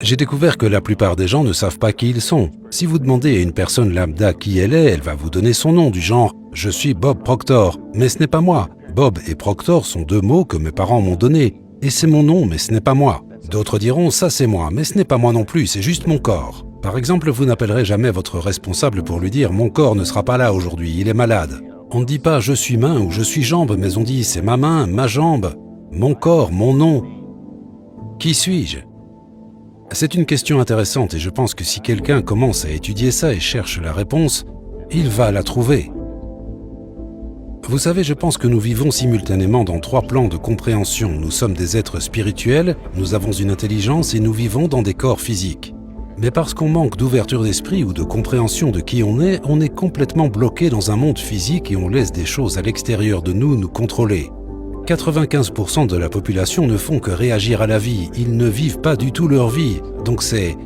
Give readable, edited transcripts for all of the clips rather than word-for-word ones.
J'ai découvert que la plupart des gens ne savent pas qui ils sont. Si vous demandez à une personne lambda qui elle est, elle va vous donner son nom du genre « Je suis Bob Proctor », mais ce n'est pas moi. Bob et Proctor sont deux mots que mes parents m'ont donnés, et c'est mon nom, mais ce n'est pas moi. D'autres diront « ça c'est moi », mais ce n'est pas moi non plus, c'est juste mon corps. Par exemple, vous n'appellerez jamais votre responsable pour lui dire « mon corps ne sera pas là aujourd'hui, il est malade ». On ne dit pas « je suis main » ou « je suis jambe », mais on dit « c'est ma main, ma jambe, mon corps, mon nom ». Qui suis-je ? C'est une question intéressante et je pense que si quelqu'un commence à étudier ça et cherche la réponse, il va la trouver. Vous savez, je pense que nous vivons simultanément dans 3 plans de compréhension. Nous sommes des êtres spirituels, nous avons une intelligence et nous vivons dans des corps physiques. Mais parce qu'on manque d'ouverture d'esprit ou de compréhension de qui on est complètement bloqué dans un monde physique et on laisse des choses à l'extérieur de nous contrôler. 95% de la population ne font que réagir à la vie, ils ne vivent pas du tout leur vie, donc c'est...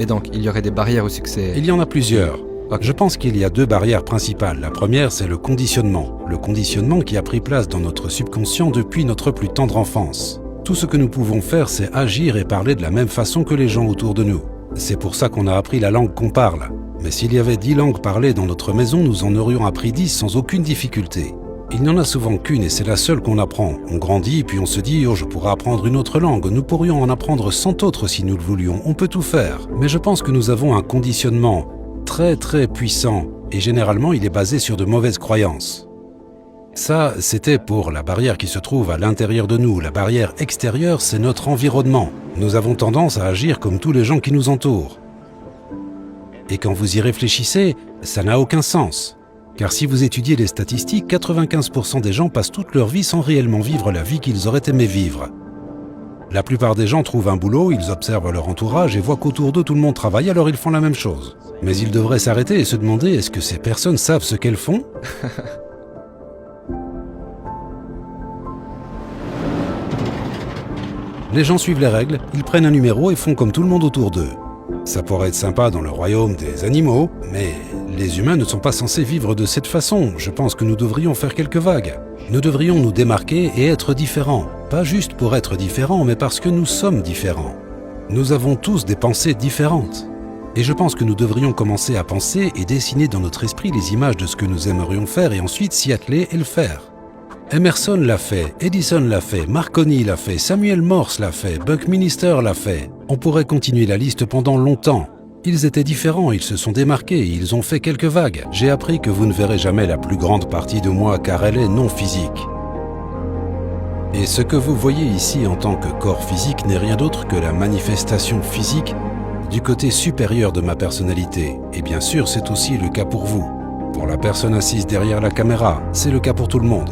Et donc, il y aurait des barrières au succès? Il y en a plusieurs. Okay. Je pense qu'il y a 2 barrières principales. La première, c'est le conditionnement. Le conditionnement qui a pris place dans notre subconscient depuis notre plus tendre enfance. Tout ce que nous pouvons faire, c'est agir et parler de la même façon que les gens autour de nous. C'est pour ça qu'on a appris la langue qu'on parle. Mais s'il y avait 10 langues parlées dans notre maison, nous en aurions appris 10 sans aucune difficulté. Il n'y en a souvent qu'une et c'est la seule qu'on apprend. On grandit puis on se dit « oh, je pourrais apprendre une autre langue ». Nous pourrions en apprendre 100 autres si nous le voulions. On peut tout faire. Mais je pense que nous avons un conditionnement très très puissant et généralement il est basé sur de mauvaises croyances. Ça, c'était pour la barrière qui se trouve à l'intérieur de nous. La barrière extérieure, c'est notre environnement. Nous avons tendance à agir comme tous les gens qui nous entourent. Et quand vous y réfléchissez, ça n'a aucun sens. Car si vous étudiez les statistiques, 95% des gens passent toute leur vie sans réellement vivre la vie qu'ils auraient aimé vivre. La plupart des gens trouvent un boulot, ils observent leur entourage et voient qu'autour d'eux tout le monde travaille, alors ils font la même chose. Mais ils devraient s'arrêter et se demander, est-ce que ces personnes savent ce qu'elles font ? Les gens suivent les règles, ils prennent un numéro et font comme tout le monde autour d'eux. Ça pourrait être sympa dans le royaume des animaux, mais les humains ne sont pas censés vivre de cette façon. Je pense que nous devrions faire quelques vagues. Nous devrions nous démarquer et être différents. Pas juste pour être différents, mais parce que nous sommes différents. Nous avons tous des pensées différentes. Et je pense que nous devrions commencer à penser et dessiner dans notre esprit les images de ce que nous aimerions faire et ensuite s'y atteler et le faire. Emerson l'a fait, Edison l'a fait, Marconi l'a fait, Samuel Morse l'a fait, Buckminster l'a fait. On pourrait continuer la liste pendant longtemps. Ils étaient différents, ils se sont démarqués, ils ont fait quelques vagues. J'ai appris que vous ne verrez jamais la plus grande partie de moi car elle est non physique. Et ce que vous voyez ici en tant que corps physique n'est rien d'autre que la manifestation physique du côté supérieur de ma personnalité. Et bien sûr, c'est aussi le cas pour vous. Pour la personne assise derrière la caméra, c'est le cas pour tout le monde.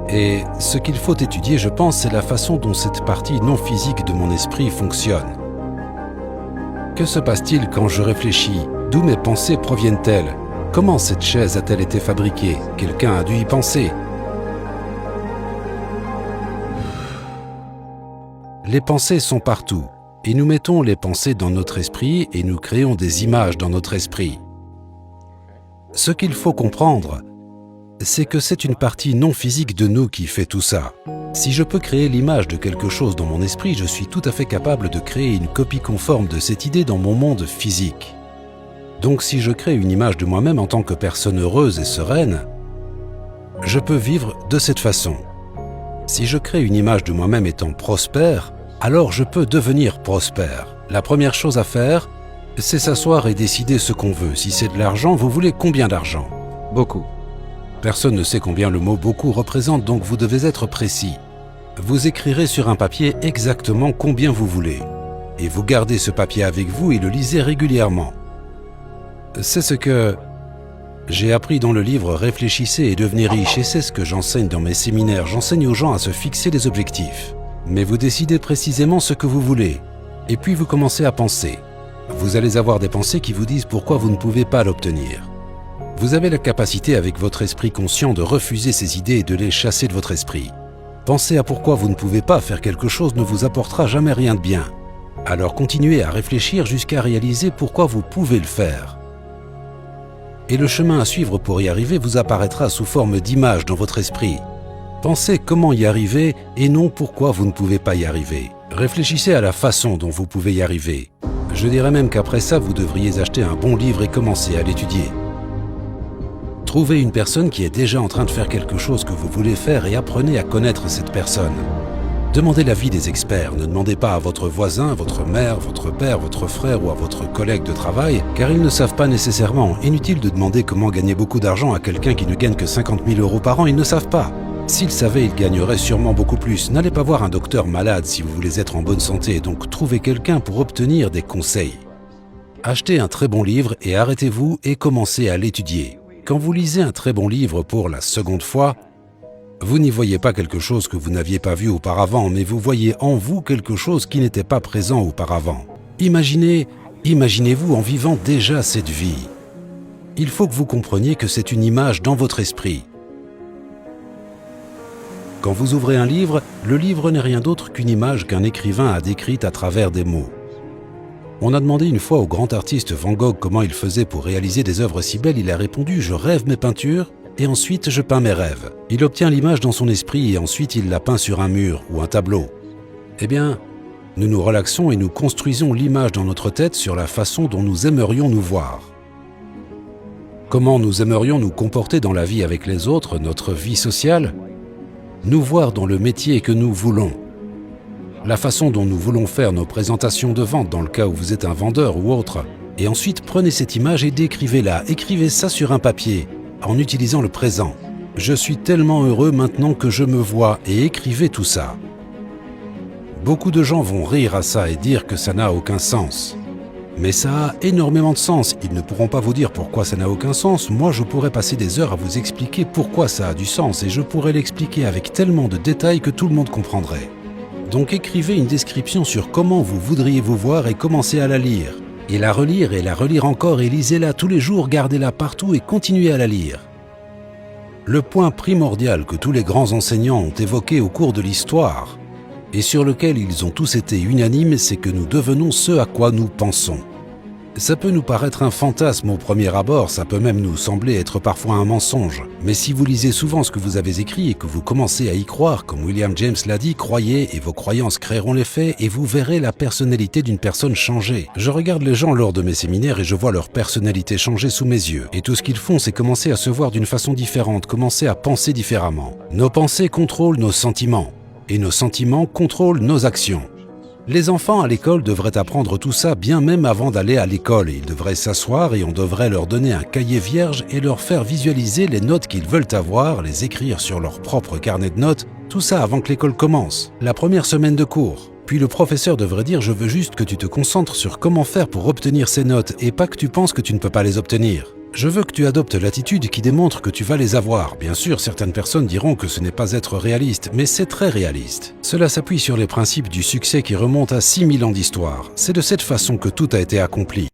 Et ce qu'il faut étudier, je pense, c'est la façon dont cette partie non physique de mon esprit fonctionne. Que se passe-t-il quand je réfléchis? D'où mes pensées proviennent-elles? Comment cette chaise a-t-elle été fabriquée? Quelqu'un a dû y penser. Les pensées sont partout, et nous mettons les pensées dans notre esprit et nous créons des images dans notre esprit. Ce qu'il faut comprendre, c'est que c'est une partie non physique de nous qui fait tout ça. Si je peux créer l'image de quelque chose dans mon esprit, je suis tout à fait capable de créer une copie conforme de cette idée dans mon monde physique. Donc si je crée une image de moi-même en tant que personne heureuse et sereine, je peux vivre de cette façon. Si je crée une image de moi-même étant prospère, alors je peux devenir prospère. La première chose à faire, c'est s'asseoir et décider ce qu'on veut. Si c'est de l'argent, vous voulez combien d'argent? Beaucoup. Personne ne sait combien le mot « beaucoup » représente, donc vous devez être précis. Vous écrirez sur un papier exactement combien vous voulez. Et vous gardez ce papier avec vous et le lisez régulièrement. C'est ce que j'ai appris dans le livre « Réfléchissez et devenez riche » et c'est ce que j'enseigne dans mes séminaires. J'enseigne aux gens à se fixer des objectifs. Mais vous décidez précisément ce que vous voulez. Et puis vous commencez à penser. Vous allez avoir des pensées qui vous disent pourquoi vous ne pouvez pas l'obtenir. Vous avez la capacité avec votre esprit conscient de refuser ces idées et de les chasser de votre esprit. Penser à pourquoi vous ne pouvez pas faire quelque chose ne vous apportera jamais rien de bien. Alors continuez à réfléchir jusqu'à réaliser pourquoi vous pouvez le faire. Et le chemin à suivre pour y arriver vous apparaîtra sous forme d'images dans votre esprit. Pensez comment y arriver et non pourquoi vous ne pouvez pas y arriver. Réfléchissez à la façon dont vous pouvez y arriver. Je dirais même qu'après ça, vous devriez acheter un bon livre et commencer à l'étudier. Trouvez une personne qui est déjà en train de faire quelque chose que vous voulez faire et apprenez à connaître cette personne. Demandez l'avis des experts, ne demandez pas à votre voisin, votre mère, votre père, votre frère ou à votre collègue de travail, car ils ne savent pas nécessairement. Inutile de demander comment gagner beaucoup d'argent à quelqu'un qui ne gagne que 50 000 € par an, ils ne savent pas. S'ils savaient, ils gagneraient sûrement beaucoup plus. N'allez pas voir un docteur malade si vous voulez être en bonne santé, donc trouvez quelqu'un pour obtenir des conseils. Achetez un très bon livre et arrêtez-vous et commencez à l'étudier. Quand vous lisez un très bon livre pour la seconde fois, vous n'y voyez pas quelque chose que vous n'aviez pas vu auparavant, mais vous voyez en vous quelque chose qui n'était pas présent auparavant. Imaginez-vous en vivant déjà cette vie. Il faut que vous compreniez que c'est une image dans votre esprit. Quand vous ouvrez un livre, le livre n'est rien d'autre qu'une image qu'un écrivain a décrite à travers des mots. On a demandé une fois au grand artiste Van Gogh comment il faisait pour réaliser des œuvres si belles. Il a répondu « Je rêve mes peintures et ensuite je peins mes rêves ». Il obtient l'image dans son esprit et ensuite il la peint sur un mur ou un tableau. Eh bien, nous nous relaxons et nous construisons l'image dans notre tête sur la façon dont nous aimerions nous voir. Comment nous aimerions nous comporter dans la vie avec les autres, notre vie sociale ? Nous voir dans le métier que nous voulons. La façon dont nous voulons faire nos présentations de vente dans le cas où vous êtes un vendeur ou autre. Et ensuite, prenez cette image et décrivez-la. Écrivez ça sur un papier, en utilisant le présent. Je suis tellement heureux maintenant que je me vois, et écrivez tout ça. Beaucoup de gens vont rire à ça et dire que ça n'a aucun sens. Mais ça a énormément de sens. Ils ne pourront pas vous dire pourquoi ça n'a aucun sens. Moi, je pourrais passer des heures à vous expliquer pourquoi ça a du sens et je pourrais l'expliquer avec tellement de détails que tout le monde comprendrait. Donc écrivez une description sur comment vous voudriez vous voir et commencez à la lire. Et la relire encore et lisez-la tous les jours, gardez-la partout et continuez à la lire. Le point primordial que tous les grands enseignants ont évoqué au cours de l'histoire et sur lequel ils ont tous été unanimes, c'est que nous devenons ce à quoi nous pensons. Ça peut nous paraître un fantasme au premier abord, ça peut même nous sembler être parfois un mensonge. Mais si vous lisez souvent ce que vous avez écrit et que vous commencez à y croire, comme William James l'a dit, croyez et vos croyances créeront les faits et vous verrez la personnalité d'une personne changer. Je regarde les gens lors de mes séminaires et je vois leur personnalité changer sous mes yeux. Et tout ce qu'ils font, c'est commencer à se voir d'une façon différente, commencer à penser différemment. Nos pensées contrôlent nos sentiments. Et nos sentiments contrôlent nos actions. Les enfants à l'école devraient apprendre tout ça bien même avant d'aller à l'école. Ils devraient s'asseoir et on devrait leur donner un cahier vierge et leur faire visualiser les notes qu'ils veulent avoir, les écrire sur leur propre carnet de notes, tout ça avant que l'école commence, la première semaine de cours. Puis le professeur devrait dire « Je veux juste que tu te concentres sur comment faire pour obtenir ces notes et pas que tu penses que tu ne peux pas les obtenir. » Je veux que tu adoptes l'attitude qui démontre que tu vas les avoir. Bien sûr, certaines personnes diront que ce n'est pas être réaliste, mais c'est très réaliste. Cela s'appuie sur les principes du succès qui remontent à 6000 ans d'histoire. C'est de cette façon que tout a été accompli.